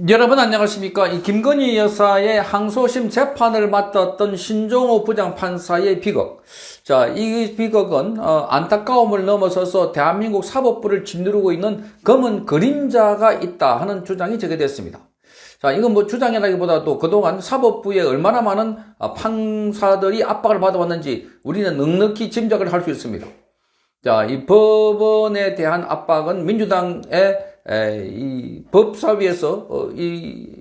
여러분 안녕하십니까? 이 김건희 여사의 항소심 재판을 맡았던 신종호 부장판사의 비극. 자, 이 비극은 안타까움을 넘어서서 대한민국 사법부를 짓누르고 있는 검은 그림자가 있다 하는 주장이 제기됐습니다. 자, 이건 뭐 주장이라기보다도 그동안 사법부에 얼마나 많은 판사들이 압박을 받아왔는지 우리는 넉넉히 짐작을 할 수 있습니다. 자, 이 법원에 대한 압박은 민주당의 이 법사위에서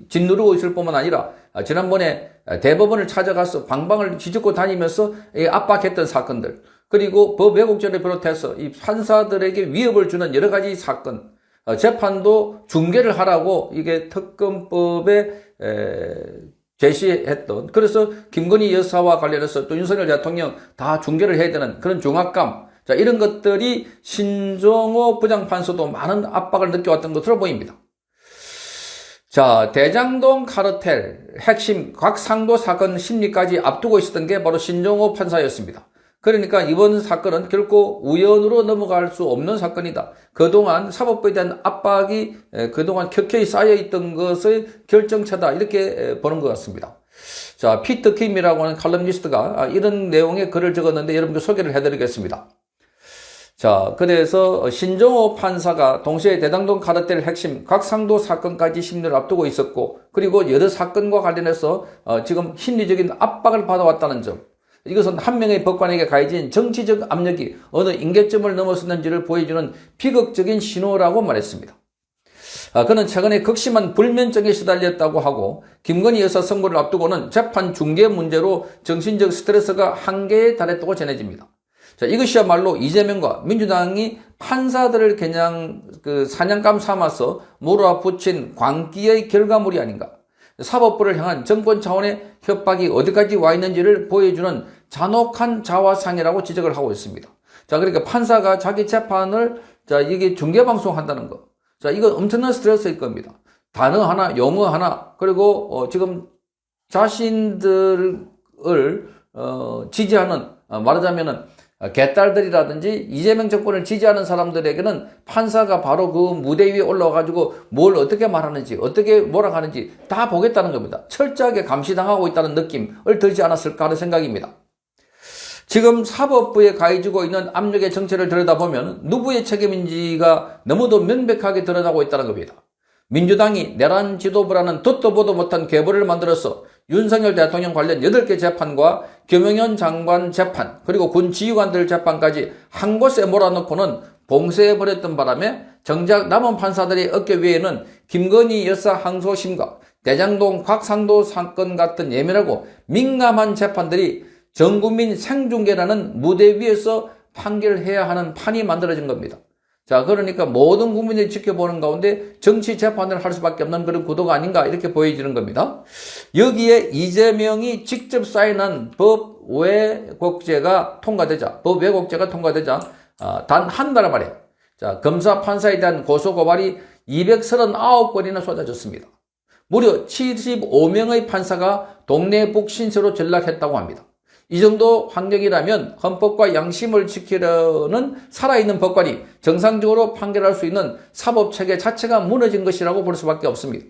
짓누르고 있을 뿐만 아니라 지난번에 대법원을 찾아가서 방방을 뒤집고 다니면서 압박했던 사건들, 그리고 법 왜곡죄를 비롯해서 이 판사들에게 위협을 주는 여러 가지 사건, 재판도 중계를 하라고 이게 특검법에 제시했던, 그래서 김건희 여사와 관련해서 또 윤석열 대통령 다 중계를 해야 되는 그런 중압감, 자, 이런 것들이 신종호 부장판사도 많은 압박을 느껴왔던 것으로 보입니다. 자, 대장동 카르텔 핵심 곽상도 사건 심리까지 앞두고 있었던 게 바로 신종호 판사였습니다. 그러니까 이번 사건은 결코 우연으로 넘어갈 수 없는 사건이다. 그동안 사법부에 대한 압박이 그동안 켜켜이 쌓여있던 것의 결정체다, 이렇게 보는 것 같습니다. 자, 피터 킴이라고 하는 칼럼니스트가 이런 내용의 글을 적었는데 여러분께 소개를 해드리겠습니다. 자, 그래서 신종호 판사가 동시에 대장동 카르텔 핵심 곽상도 사건까지 심리를 앞두고 있었고, 그리고 여러 사건과 관련해서 지금 심리적인 압박을 받아왔다는 점, 이것은 한 명의 법관에게 가해진 정치적 압력이 어느 임계점을 넘어섰는지를 보여주는 비극적인 신호라고 말했습니다. 그는 최근에 극심한 불면증에 시달렸다고 하고, 김건희 여사 선고를 앞두고는 재판 중계 문제로 정신적 스트레스가 한계에 달했다고 전해집니다. 자, 이것이야말로 이재명과 민주당이 판사들을 그냥 사냥감 삼아서 몰아붙인 광기의 결과물이 아닌가. 사법부를 향한 정권 차원의 협박이 어디까지 와 있는지를 보여주는 잔혹한 자화상이라고 지적을 하고 있습니다. 자, 그러니까 판사가 자기 재판을, 자, 이게 중계방송 한다는 거. 자, 이건 엄청난 스트레스일 겁니다. 단어 하나, 용어 하나, 그리고 지금 자신들을 지지하는, 말하자면은 개딸들이라든지 이재명 정권을 지지하는 사람들에게는 판사가 바로 그 무대 위에 올라와가지고 뭘 어떻게 말하는지, 어떻게 몰아가는지 다 보겠다는 겁니다. 철저하게 감시당하고 있다는 느낌을 들지 않았을까 하는 생각입니다. 지금 사법부에 가해지고 있는 압력의 정체를 들여다보면 누구의 책임인지가 너무도 명백하게 드러나고 있다는 겁니다. 민주당이 내란 지도부라는 듣도 보도 못한 계보를 만들어서 윤석열 대통령 관련 8개 재판과 김용현 장관 재판, 그리고 군 지휘관들 재판까지 한 곳에 몰아넣고는 봉쇄해버렸던 바람에 정작 남은 판사들의 어깨 위에는 김건희 여사 항소심과 대장동 곽상도 사건 같은 예민하고 민감한 재판들이 전국민 생중계라는 무대 위에서 판결해야 하는 판이 만들어진 겁니다. 자, 그러니까 모든 국민들이 지켜보는 가운데 정치 재판을 할 수밖에 없는 그런 구도가 아닌가, 이렇게 보여지는 겁니다. 여기에 이재명이 직접 사인한 법 왜곡죄가 통과되자 단 한 달 만에, 자, 검사 판사에 대한 고소고발이 239건이나 쏟아졌습니다. 무려 75명의 판사가 동네 북신세로 전락했다고 합니다. 이 정도 환경이라면 헌법과 양심을 지키려는 살아있는 법관이 정상적으로 판결할 수 있는 사법체계 자체가 무너진 것이라고 볼 수밖에 없습니다.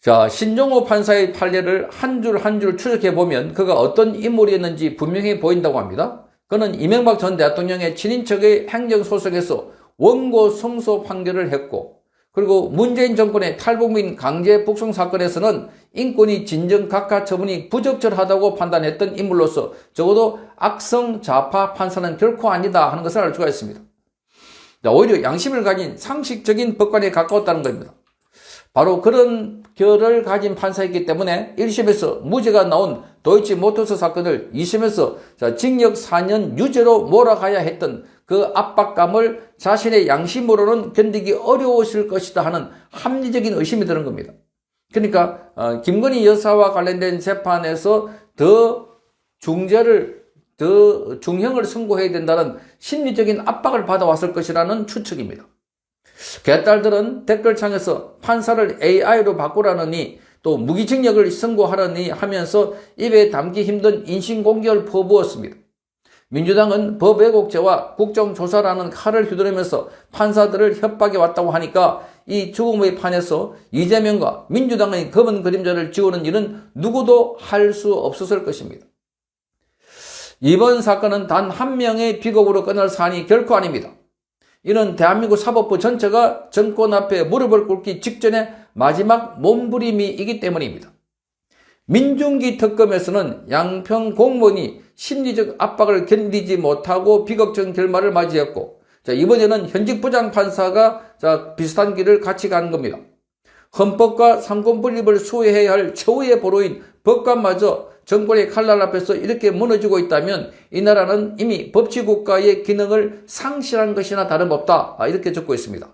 자, 신종호 판사의 판례를 한 줄 한 줄 추적해보면 그가 어떤 인물이었는지 분명히 보인다고 합니다. 그는 이명박 전 대통령의 친인척의 행정소송에서 원고 승소 판결을 했고, 그리고 문재인 정권의 탈북민 강제 북송 사건에서는 인권위 진정 각하 처분이 부적절하다고 판단했던 인물로서 적어도 악성 좌파 판사는 결코 아니다 하는 것을 알 수가 있습니다. 오히려 양심을 가진 상식적인 법관에 가까웠다는 겁니다. 바로 그런 결을 가진 판사였기 때문에 1심에서 무죄가 나온 도이치모터스 사건을 2심에서 징역 4년 유죄로 몰아가야 했던 그 압박감을 자신의 양심으로는 견디기 어려우실 것이다 하는 합리적인 의심이 드는 겁니다. 그러니까 김건희 여사와 관련된 재판에서 더 중형을 선고해야 된다는 심리적인 압박을 받아왔을 것이라는 추측입니다. 개딸들은 댓글창에서 판사를 AI로 바꾸라느니 또 무기징역을 선고하라니 하면서 입에 담기 힘든 인신공격을 퍼부었습니다. 민주당은 법 왜곡죄와 국정조사라는 칼을 휘두르면서 판사들을 협박해 왔다고 하니까 이 죽음의 판에서 이재명과 민주당의 검은 그림자를 지우는 일은 누구도 할 수 없었을 것입니다. 이번 사건은 단 한 명의 비극으로 끝날 사안이 결코 아닙니다. 이는 대한민국 사법부 전체가 정권 앞에 무릎을 꿇기 직전의 마지막 몸부림이기 때문입니다. 민중기 특검에서는 양평 공무원이 심리적 압박을 견디지 못하고 비극적인 결말을 맞이했고, 이번에는 현직 부장판사가 비슷한 길을 같이 간 겁니다. 헌법과 삼권분립을 수호해야 할 최후의 보루인 법관마저 정권의 칼날 앞에서 이렇게 무너지고 있다면 이 나라는 이미 법치국가의 기능을 상실한 것이나 다름없다, 이렇게 적고 있습니다.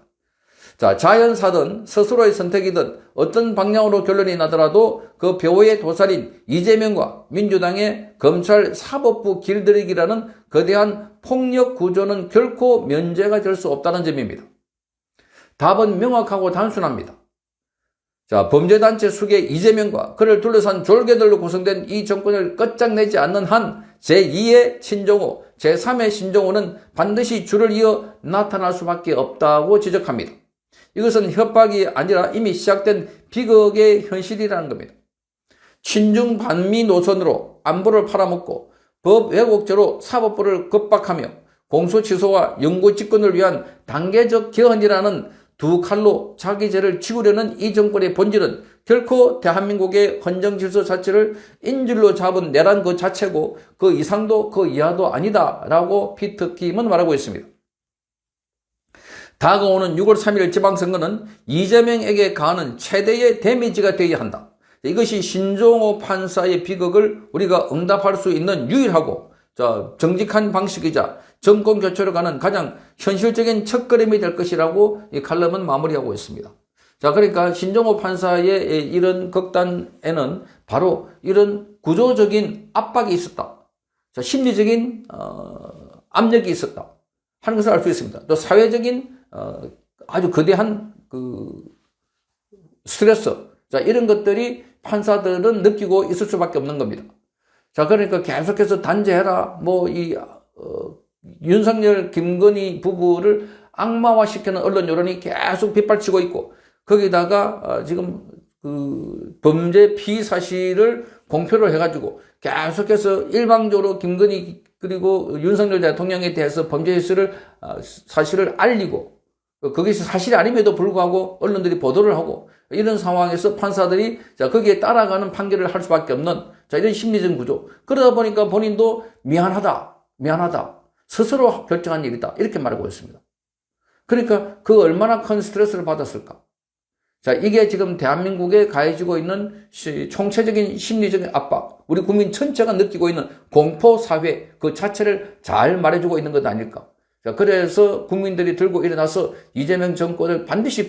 자연사든 스스로의 선택이든 어떤 방향으로 결론이 나더라도 그 배후의 도살인 이재명과 민주당의 검찰 사법부 길들이기라는 거대한 폭력 구조는 결코 면제가 될 수 없다는 점입니다. 답은 명확하고 단순합니다. 범죄단체 숙의 이재명과 그를 둘러싼 졸개들로 구성된 이 정권을 끝장내지 않는 한 제2의 신종호, 제3의 신종호는 반드시 줄을 이어 나타날 수밖에 없다고 지적합니다. 이것은 협박이 아니라 이미 시작된 비극의 현실이라는 겁니다. 친중 반미 노선으로 안보를 팔아먹고 법 왜곡죄로 사법부를 겁박하며 공소취소와 영구집권을 위한 단계적 개헌이라는 두 칼로 자기 죄를 지우려는 이 정권의 본질은 결코 대한민국의 헌정질서 자체를 인질로 잡은 내란 그 자체고 그 이상도 그 이하도 아니다라고 피터킴은 말하고 있습니다. 다가오는 6월 3일 지방선거는 이재명에게 가하는 최대의 데미지가 되어야 한다. 이것이 신종호 판사의 비극을 우리가 응답할 수 있는 유일하고 정직한 방식이자 정권 교체로 가는 가장 현실적인 첫걸음이 될 것이라고 이 칼럼은 마무리하고 있습니다. 그러니까 신종호 판사의 이런 극단에는 바로 이런 구조적인 압박이 있었다. 심리적인 압력이 있었다 하는 것을 알 수 있습니다. 또 사회적인 아주 거대한 스트레스, 이런 것들이 판사들은 느끼고 있을 수밖에 없는 겁니다. 그러니까 계속해서 단죄해라, 윤석열, 김건희 부부를 악마화시키는 언론 여론이 계속 빗발치고 있고, 거기다가 지금 범죄 피의 사실을 공표를 해가지고 계속해서 일방적으로 김건희 그리고 윤석열 대통령에 대해서 범죄 사실을 알리고, 그것이 사실이 아님에도 불구하고 언론들이 보도를 하고, 이런 상황에서 판사들이 거기에 따라가는 판결을 할 수밖에 없는 이런 심리적 구조. 그러다 보니까 본인도 미안하다. 스스로 결정한 일이다. 이렇게 말하고 있습니다. 그러니까 그 얼마나 큰 스트레스를 받았을까. 이게 지금 대한민국에 가해지고 있는 총체적인 심리적인 압박, 우리 국민 전체가 느끼고 있는 공포사회 그 자체를 잘 말해주고 있는 것 아닐까. 그래서 국민들이 들고 일어나서 이재명 정권을 반드시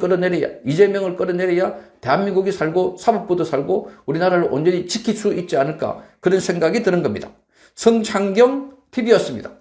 이재명을 끌어내려야 대한민국이 살고 사법부도 살고 우리나라를 온전히 지킬 수 있지 않을까, 그런 생각이 드는 겁니다. 성창경 TV였습니다.